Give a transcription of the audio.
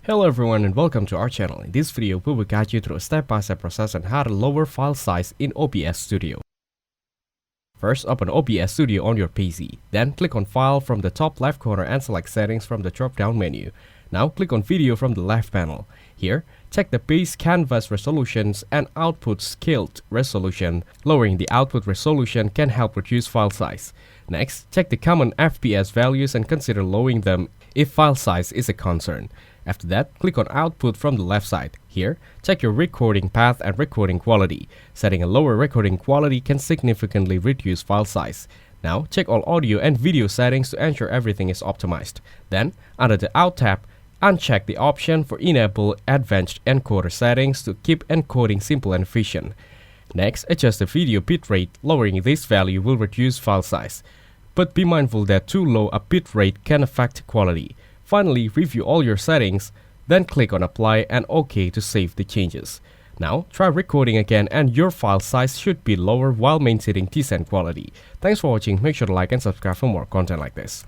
Hello everyone and welcome to our channel. In this video, we will guide you through a step-by-step process on how to lower file size in OBS Studio. First, open OBS Studio on your PC. Then click on File from the top left corner and select Settings from the drop-down menu. Now click on Video from the left panel. Here, check the base canvas resolutions and output scaled resolution. Lowering the output resolution can help reduce file size. Next, check the common FPS values and consider lowering them if file size is a concern. After that, click on Output from the left side. Here, check your recording path and recording quality. Setting a lower recording quality can significantly reduce file size. Now, check all audio and video settings to ensure everything is optimized. Then, under the Out tab, uncheck the option for Enable Advanced Encoder settings to keep encoding simple and efficient. Next, adjust the video bitrate. Lowering this value will reduce file size. But be mindful that too low a bitrate can affect quality. Finally, review all your settings, then click on Apply and OK to save the changes. Now, try recording again and your file size should be lower while maintaining decent quality. Thanks for watching. Make sure to like and subscribe for more content like this.